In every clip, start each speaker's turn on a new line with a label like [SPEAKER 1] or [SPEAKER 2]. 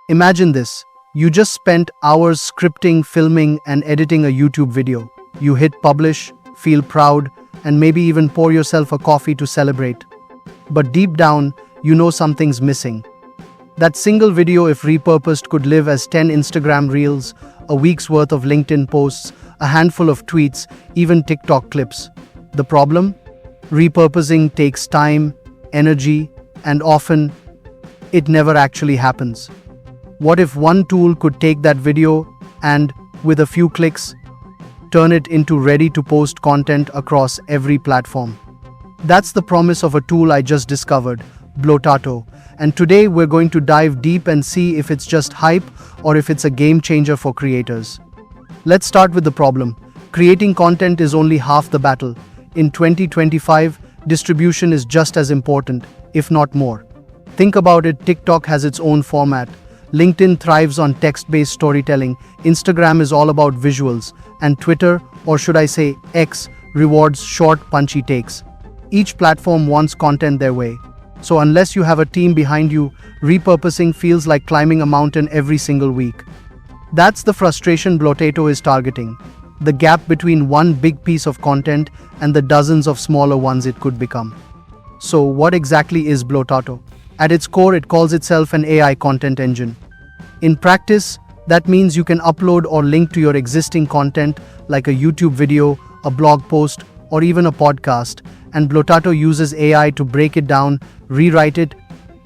[SPEAKER 1] Imagine this. You just spent hours scripting, filming, and editing a YouTube video. You hit publish, feel proud, and maybe even pour yourself a coffee to celebrate. But deep down, you know something's missing. That single video, if repurposed, could live as 10 Instagram reels, a week's worth of LinkedIn posts, a handful of tweets, even TikTok clips. The problem? Repurposing takes time, energy, and often, it never actually happens. What if one tool could take that video and, with a few clicks, turn it into ready-to-post content across every platform? That's the promise of a tool I just discovered, Blotato. And today we're going to dive deep and see if it's just hype or if it's a game changer for creators. Let's start with the problem. Creating content is only half the battle. In 2025, distribution is just as important, if not more. Think about it, TikTok has its own format. LinkedIn thrives on text-based storytelling, Instagram is all about visuals, and Twitter, or should I say X, rewards short, punchy takes. Each platform wants content their way. So unless you have a team behind you, repurposing feels like climbing a mountain every single week. That's the frustration Blotato is targeting. The gap between one big piece of content and the dozens of smaller ones it could become. So what exactly is Blotato? At its core, it calls itself an AI content engine. In practice, that means you can upload or link to your existing content like a YouTube video, a blog post, or even a podcast, and Blotato uses AI to break it down, rewrite it,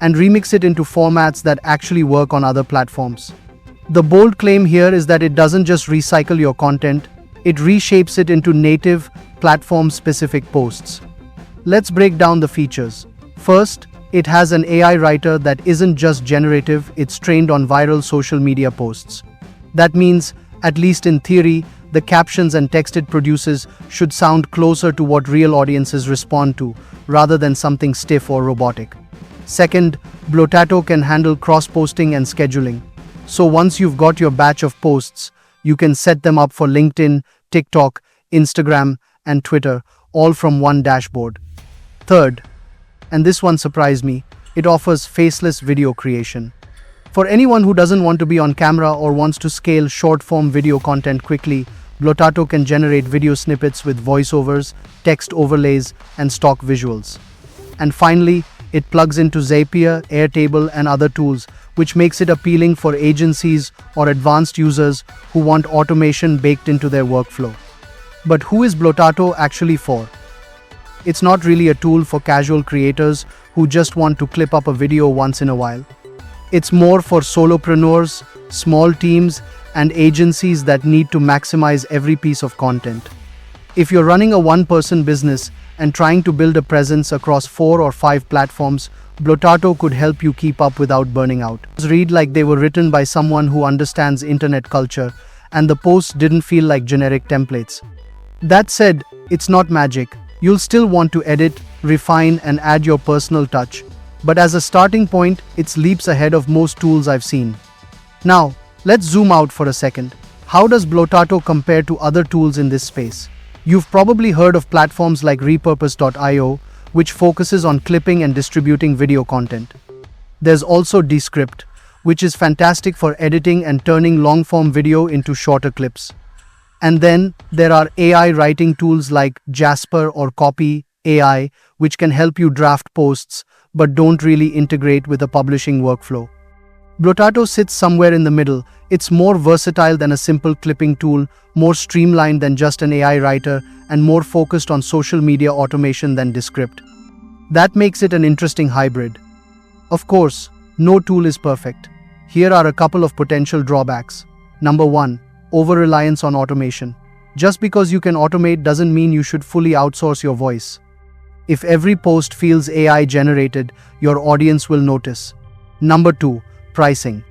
[SPEAKER 1] and remix it into formats that actually work on other platforms. The bold claim here is that it doesn't just recycle your content, it reshapes it into native, platform-specific posts. Let's break down the features. First, it has an AI writer that isn't just generative, it's trained on viral social media posts. That means, at least in theory, the captions and text it produces should sound closer to what real audiences respond to, rather than something stiff or robotic. Second, Blotato can handle cross-posting and scheduling. So once you've got your batch of posts, you can set them up for LinkedIn, TikTok, Instagram, and Twitter, all from one dashboard. Third, and this one surprised me, it offers faceless video creation. For anyone who doesn't want to be on camera or wants to scale short-form video content quickly, Blotato can generate video snippets with voiceovers, text overlays, and stock visuals. And finally, it plugs into Zapier, Airtable, and other tools, which makes it appealing for agencies or advanced users who want automation baked into their workflow. But who is Blotato actually for? It's not really a tool for casual creators who just want to clip up a video once in a while. It's more for solopreneurs, small teams, and agencies that need to maximize every piece of content. If you're running a one-person business and trying to build a presence across 4 or 5 platforms, Blotato could help you keep up without burning out. Read like they were written by someone who understands internet culture, and the posts didn't feel like generic templates. That said, it's not magic. You'll still want to edit, refine, and add your personal touch. But as a starting point, it's leaps ahead of most tools I've seen. Now, let's zoom out for a second. How does Blotato compare to other tools in this space? You've probably heard of platforms like Repurpose.io, which focuses on clipping and distributing video content. There's also Descript, which is fantastic for editing and turning long-form video into shorter clips. And then there are AI writing tools like Jasper or Copy AI, which can help you draft posts, but don't really integrate with a publishing workflow. Blotato sits somewhere in the middle. It's more versatile than a simple clipping tool, more streamlined than just an AI writer, and more focused on social media automation than Descript. That makes it an interesting hybrid. Of course, no tool is perfect. Here are a couple of potential drawbacks. Number 1. Over-reliance on automation. Just because you can automate doesn't mean you should fully outsource your voice. If every post feels AI-generated, your audience will notice. Number 2. Pricing.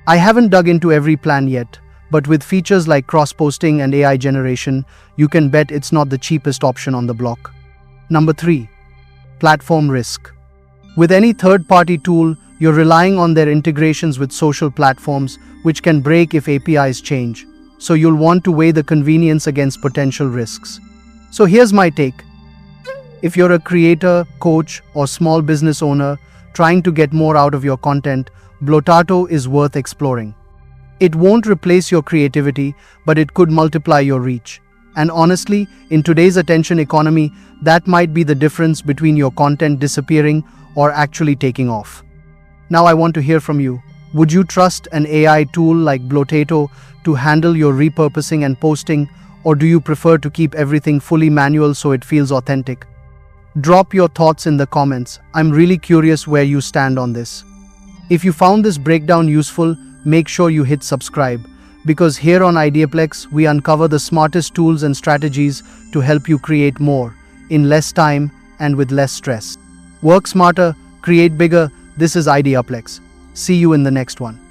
[SPEAKER 1] I haven't dug into every plan yet, but with features like cross-posting and AI generation, you can bet it's not the cheapest option on the block. Number 3. Platform risk. With any third-party tool, you're relying on their integrations with social platforms, which can break if APIs change. So you'll want to weigh the convenience against potential risks. So here's my take. If you're a creator, coach, or small business owner trying to get more out of your content, Blotato is worth exploring. It won't replace your creativity, but it could multiply your reach. And honestly, in today's attention economy, that might be the difference between your content disappearing or actually taking off. Now I want to hear from you. Would you trust an AI tool like Blotato to handle your repurposing and posting, or do you prefer to keep everything fully manual so it feels authentic? Drop your thoughts in the comments. I'm really curious where you stand on this. If you found this breakdown useful, make sure you hit subscribe, because here on IdeaPlex, we uncover the smartest tools and strategies to help you create more, in less time and with less stress. Work smarter, create bigger. This is IdeaPlex. See you in the next one.